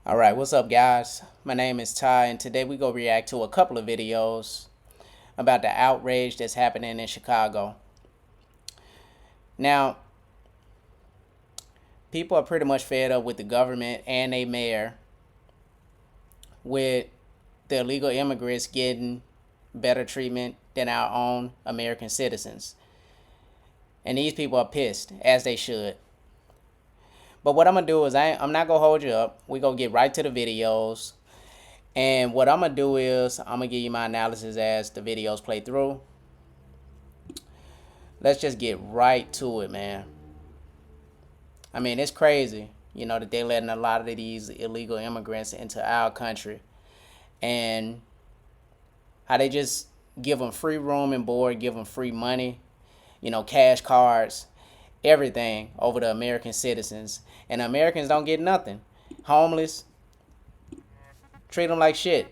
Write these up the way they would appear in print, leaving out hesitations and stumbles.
All right, what's up, guys? My name is Ty, and today we go react to a couple of videos about the outrage that's happening in Chicago. Now, people are pretty much fed up with the government and a mayor with the illegal immigrants getting better treatment than our own American citizens. And these people are pissed, as they should. But what I'm going to do is I'm not going to hold you up. We're going to get right to the videos. And what I'm going to do is I'm going to give you my analysis as the videos play through. Let's just get right to it, man. I mean, it's crazy, that they're letting a lot of these illegal immigrants into our country. And how they just give them free room and board, give them free money, cash cards, everything over the American citizens. And Americans don't get nothing. Homeless, treat them like shit.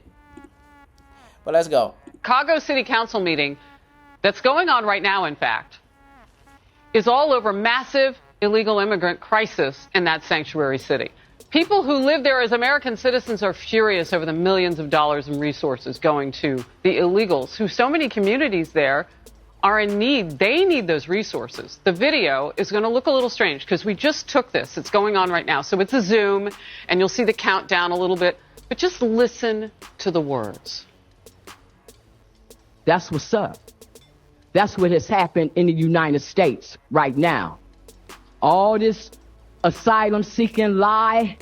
But let's go. Chicago City Council meeting that's going on right now, in fact, is all over massive illegal immigrant crisis in that sanctuary city. People who live there as American citizens are furious over the millions of dollars in resources going to the illegals, who so many communities there are in need. They need those resources. The video is going to look a little strange because we just took this. It's going on right now. So it's a Zoom, and you'll see the countdown a little bit. But just listen to the words. That's what's up. That's what has happened in the United States right now. All this asylum seeking lie,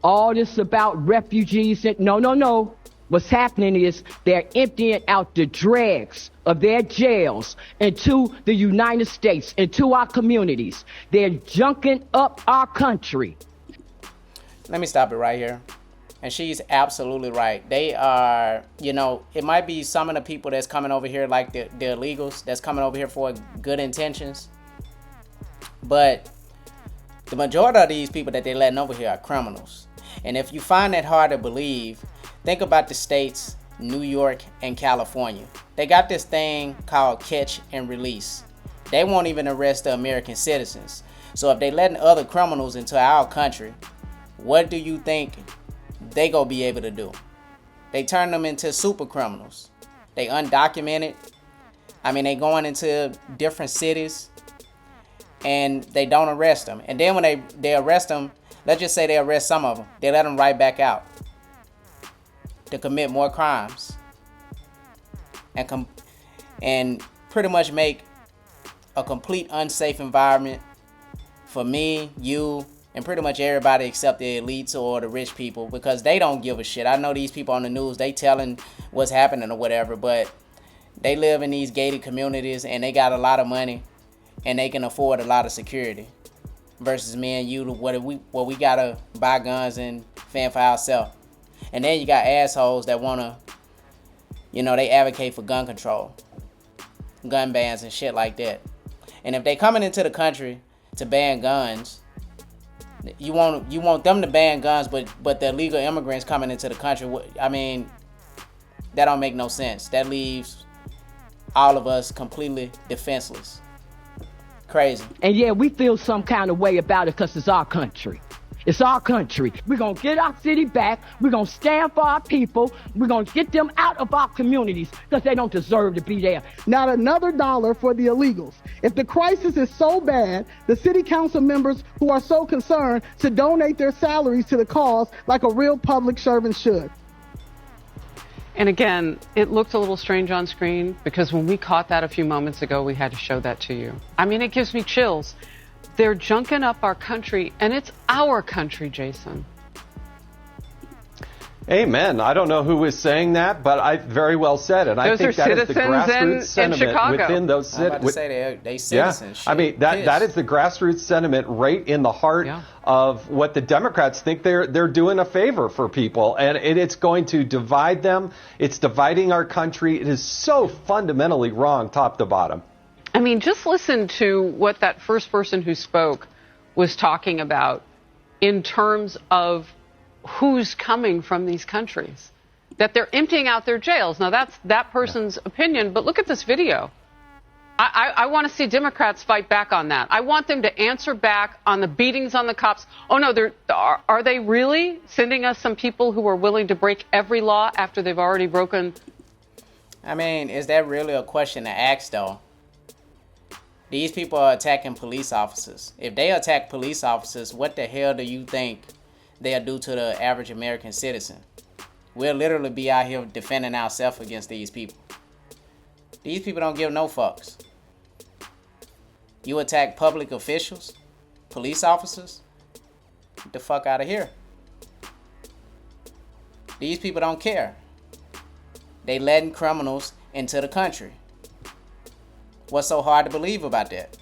all this about refugees. No. What's happening is they're emptying out the dregs of their jails into the United States, into our communities. They're junking up our country. Let me stop it right here. And she's absolutely right. They are, it might be some of the people that's coming over here, like the illegals, that's coming over here for good intentions. But the majority of these people that they're letting over here are criminals. And if you find that hard to believe, think about the states, New York and California. They got this thing called catch and release. They won't even arrest the American citizens. So if they letting other criminals into our country, what do you think they gonna be able to do? They turn them into super criminals. They undocumented. I mean, they going into different cities and they don't arrest them. And then when they arrest them, let's just say they arrest some of them, they let them right back out to commit more crimes and pretty much make a complete unsafe environment for me, you, and pretty much everybody except the elites or the rich people, because they don't give a shit. I know these people on the news, they telling what's happening or whatever, but they live in these gated communities and they got a lot of money and they can afford a lot of security. Versus me and you, we gotta buy guns and fend for ourselves. And then you got assholes that wanna, they advocate for gun control, gun bans and shit like that. And if they coming into the country to ban guns, you want them to ban guns, but the illegal immigrants coming into the country, I mean, that don't make no sense. That leaves all of us completely defenseless. Crazy. And yeah, we feel some kind of way about it because it's our country. It's our country. We're going to get our city back. We're going to stand for our people. We're going to get them out of our communities because they don't deserve to be there. Not another dollar for the illegals. If the crisis is so bad, the city council members who are so concerned should donate their salaries to the cause like a real public servant should. And again, it looked a little strange on screen because when we caught that a few moments ago, we had to show that to you. I mean, it gives me chills. They're junking up our country, and it's our country, Jason. Amen. I don't know who was saying that, but I very well said it. I think that is the grassroots sentiment within those cities. I'm about to say they citizens. Yeah. I mean, that is the grassroots sentiment right in the heart of what the Democrats think they're doing a favor for people. And it's going to divide them. It's dividing our country. It is so fundamentally wrong, top to bottom. I mean, just listen to what that first person who spoke was talking about in terms of who's coming from these countries, that they're emptying out their jails. Now, that's that person's opinion, but look at this video. I want to see Democrats fight back on that. I want them to answer back on the beatings on the cops. Oh, no, are they really sending us some people who are willing to break every law after they've already broken? I mean, is that really a question to ask, though? These people are attacking police officers. If they attack police officers, what the hell do you think they'll do to the average American citizen? We'll literally be out here defending ourselves against these people. These people don't give no fucks. You attack public officials, police officers, get the fuck out of here. These people don't care. They letting criminals into the country. What's so hard to believe about that?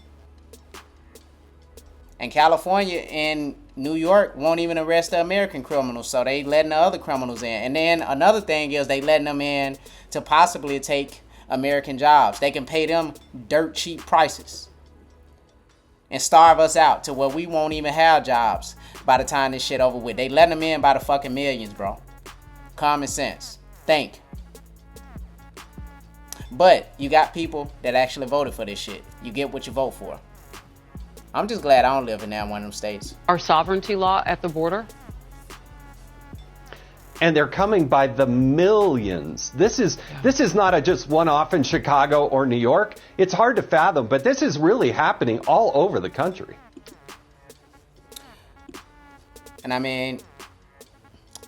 And California and New York won't even arrest the American criminals, so they letting the other criminals in. And then another thing is they letting them in to possibly take American jobs. They can pay them dirt cheap prices and starve us out to where we won't even have jobs by the time this shit over with. They letting them in by the fucking millions, bro. Common sense. Think. But you got people that actually voted for this shit. You get what you vote for. I'm just glad I don't live in that one of them states. Our sovereignty law at the border? And they're coming by the millions. This is not a just one-off in Chicago or New York. It's hard to fathom, but this is really happening all over the country. And I mean,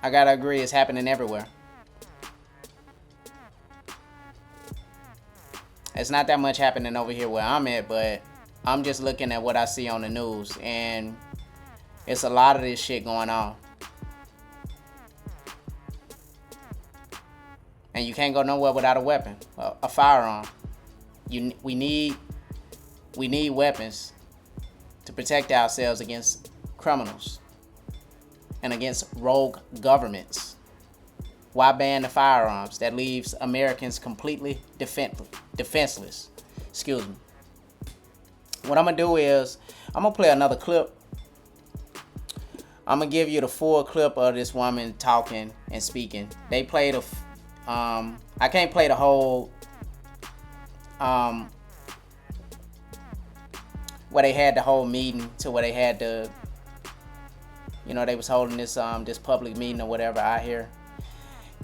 I gotta agree, it's happening everywhere. It's not that much happening over here where I'm at, but I'm just looking at what I see on the news, and it's a lot of this shit going on. And you can't go nowhere without a weapon, a firearm. We need weapons to protect ourselves against criminals and against rogue governments. Why ban the firearms? That leaves Americans completely defenseless. Excuse me. What I'm gonna do is I'm gonna play another clip. I'm gonna give you the full clip of this woman talking and speaking. They played a I can't play the whole where they had the whole meeting to where they had the, you know, they was holding this this public meeting or whatever out here,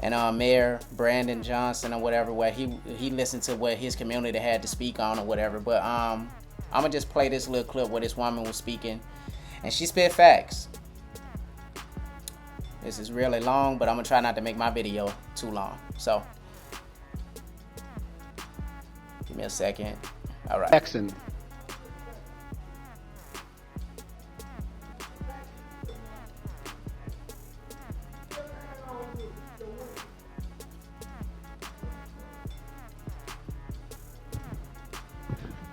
and Mayor Brandon Johnson or whatever, where he listened to what his community had to speak on or whatever. But I'm gonna just play this little clip where this woman was speaking, and she spit facts. This is really long, but I'm gonna try not to make my video too long. So, give me a second. All right. Jackson.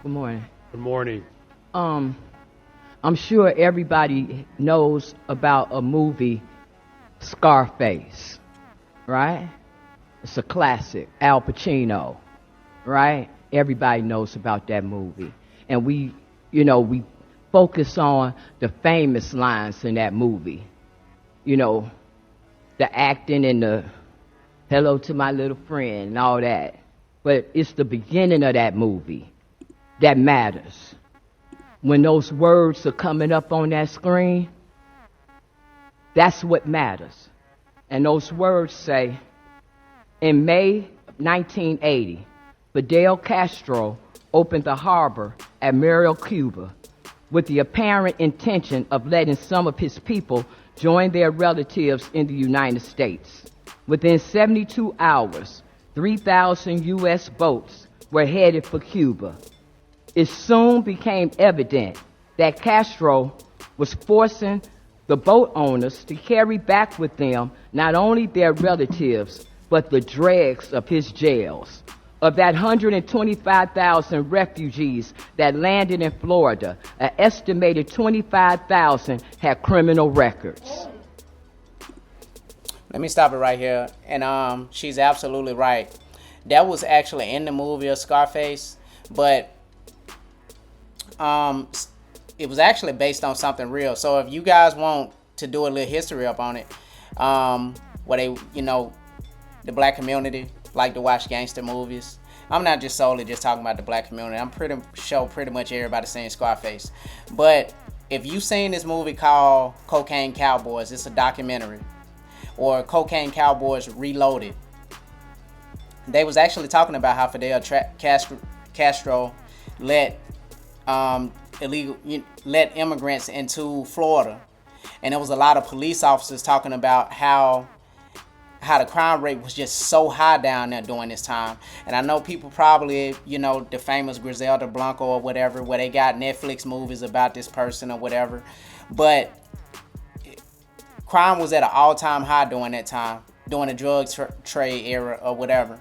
Good morning. Good morning. I'm sure everybody knows about a movie, Scarface, right? It's a classic, Al Pacino, right? Everybody knows about that movie. And we focus on the famous lines in that movie. You know, the acting and the hello to my little friend and all that. But it's the beginning of that movie that matters. When those words are coming up on that screen, that's what matters. And those words say, in May 1980, Fidel Castro opened the harbor at Muro, Cuba, with the apparent intention of letting some of his people join their relatives in the United States. Within 72 hours, 3,000 U.S. boats were headed for Cuba. It soon became evident that Castro was forcing the boat owners to carry back with them not only their relatives, but the dregs of his jails. Of that 125,000 refugees that landed in Florida, an estimated 25,000 had criminal records. Let me stop it right here. And she's absolutely right. That was actually in the movie of Scarface, but it was actually based on something real. So if you guys want to do a little history up on it, where they, the black community like to watch gangster movies, I'm not just solely just talking about the black community. I'm pretty sure pretty much everybody seen Scarface. But if you seen this movie called Cocaine Cowboys, it's a documentary, or Cocaine Cowboys Reloaded, they was actually talking about how Fidel Castro let let immigrants into Florida, and there was a lot of police officers talking about how the crime rate was just so high down there during this time. And I know people probably, the famous Griselda Blanco or whatever, where they got Netflix movies about this person or whatever, but crime was at an all-time high during that time, during the drug trade era or whatever.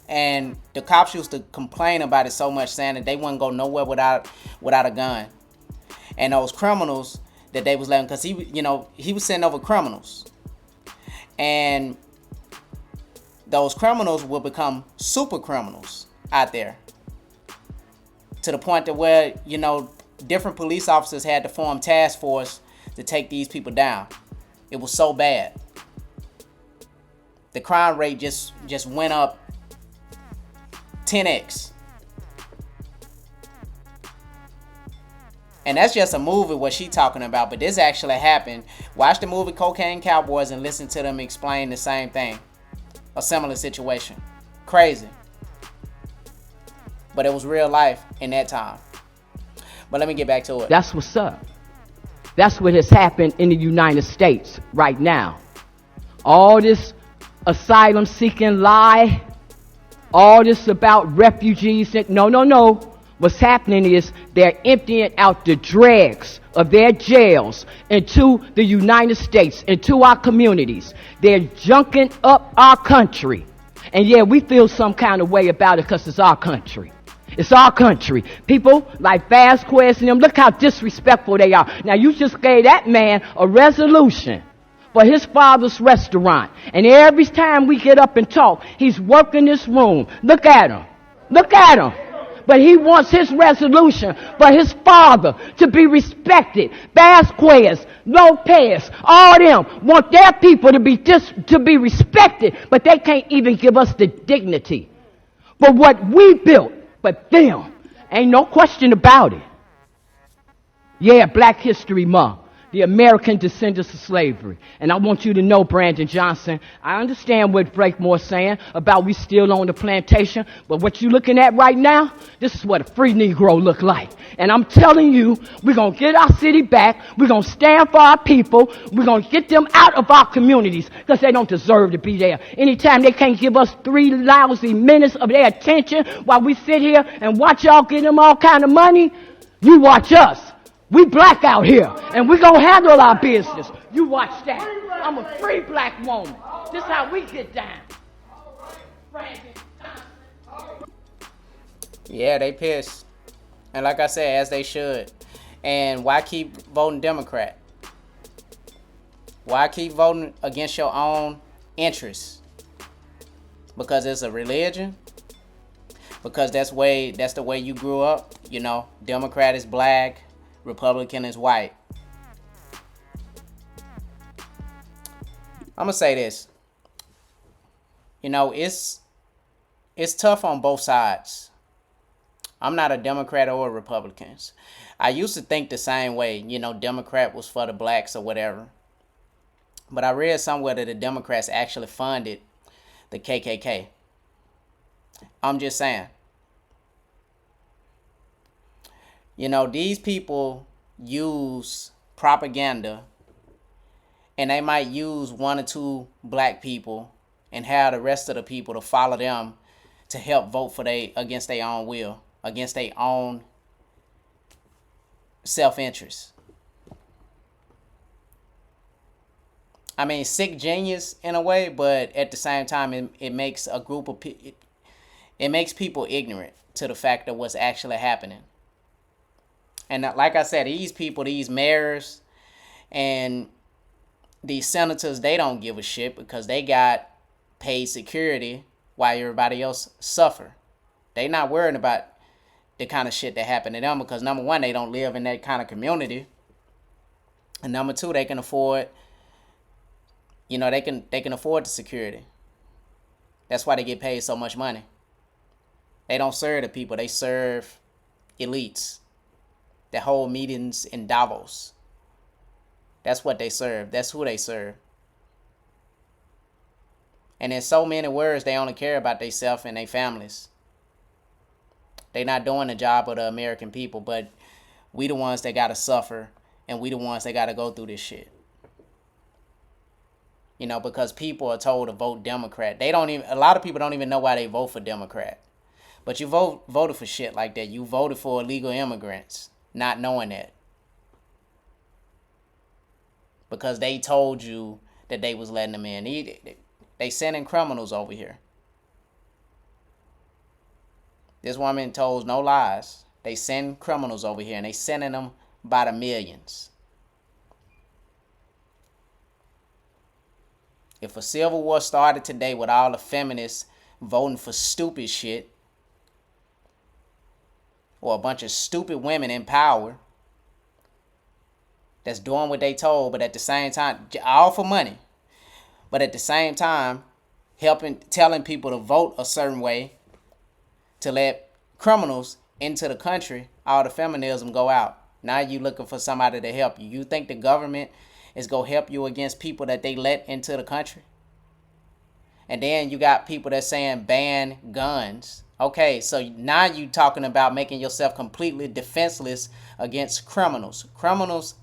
And the cops used to complain about it so much, saying that they wouldn't go nowhere without a gun. And those criminals that they was letting, because he was sending over criminals, and those criminals will become super criminals out there, to the point that where different police officers had to form task force to take these people down. It was so bad. The crime rate just went up 10x. And that's just a movie what she talking about, but this actually happened. Watch the movie Cocaine Cowboys and listen to them explain the same thing. A similar situation. Crazy. But it was real life in that time. But let me get back to it. That's what's up. That's what has happened in the United States right now. All this asylum seeking lie, all this about refugees. No. What's happening is they're emptying out the dregs of their jails into the United States, into our communities. They're junking up our country. And yeah, we feel some kind of way about it because it's our country. It's our country. People like Vasquez and them, look how disrespectful they are. Now, you just gave that man a resolution for his father's restaurant. And every time we get up and talk, he's working this room. Look at him. Look at him. But he wants his resolution for his father to be respected. Vasquez, Lopez, all them want their people to be respected, but they can't even give us the dignity for what we built. But them, ain't no question about it. Yeah, Black History Month. The American descendants of slavery. And I want you to know, Brandon Johnson, I understand what Breakmore's saying about we still on the plantation, but what you looking at right now, this is what a free Negro look like. And I'm telling you, we're going to get our city back. We're going to stand for our people. We're going to get them out of our communities because they don't deserve to be there. Anytime they can't give us 3 lousy minutes of their attention while we sit here and watch y'all get them all kind of money, you watch us. We black out here, and we gonna handle our business. You watch that. I'm a free black woman. This how we get down. Yeah, they pissed. And like I said, as they should. And why keep voting Democrat? Why keep voting against your own interests? Because it's a religion? Because that's the way you grew up? Democrat is black, Republican is white. I'm gonna say this. It's tough on both sides. I'm not a Democrat or a Republican. I used to think the same way. Democrat was for the blacks or whatever. But I read somewhere that the Democrats actually funded the KKK. I'm just saying. These people use propaganda, and they might use 1 or 2 black people and have the rest of the people to follow them to help vote for against their own will, against their own self-interest. I mean, sick genius in a way, but at the same time, it makes a group of it makes people ignorant to the fact of what's actually happening. And like I said, these people, these mayors and these senators, they don't give a shit because they got paid security while everybody else suffer. They not worrying about the kind of shit that happened to them because, number one, they don't live in that kind of community. And number two, they can afford, they can afford the security. That's why they get paid so much money. They don't serve the people. They serve elites that hold meetings in Davos. That's what they serve. That's who they serve. And in so many words, they only care about themselves and their families. They're not doing the job of the American people, but we the ones that got to suffer, and we the ones that got to go through this shit. You know, because people are told to vote Democrat. A lot of people don't even know why they vote for Democrat. But you voted for shit like that. You voted for illegal immigrants, not knowing that. Because they told you that they was letting them in. They sending criminals over here. This woman told no lies. They send criminals over here, and they sending them by the millions. If a civil war started today with all the feminists voting for stupid shit, or a bunch of stupid women in power that's doing what they told, but at the same time, all for money, but at the same time, telling people to vote a certain way to let criminals into the country, all the feminism go out. Now you looking for somebody to help you. You think the government is going to help you against people that they let into the country? And then you got people that saying ban guns. Okay, so now you talking about making yourself completely defenseless against criminals. Criminals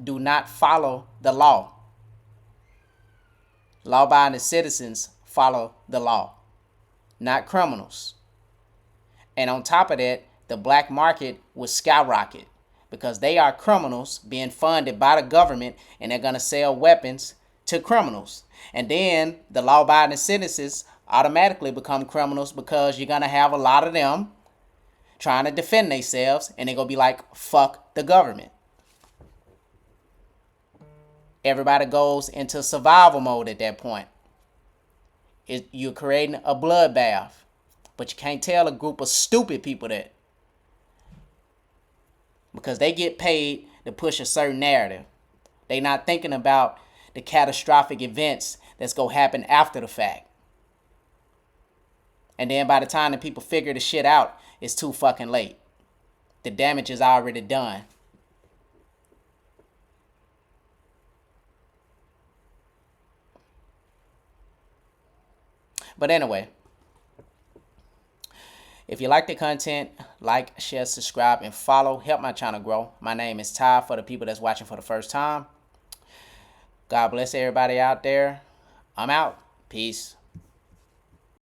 do not follow the law. Law-abiding citizens follow the law, not criminals. And on top of that, the black market will skyrocket because they are criminals being funded by the government, and they're going to sell weapons to criminals. And then the law-abiding citizens automatically become criminals because you're going to have a lot of them trying to defend themselves, and they're going to be like, fuck the government. Everybody goes into survival mode at that point. You're creating a bloodbath, but you can't tell a group of stupid people that, because they get paid to push a certain narrative. They're not thinking about the catastrophic events that's going to happen after the fact. And then by the time the people figure the shit out, it's too fucking late. The damage is already done. But anyway, if you like the content, like, share, subscribe, and follow. Help my channel grow. My name is Ty for the people that's watching for the first time. God bless everybody out there. I'm out. Peace.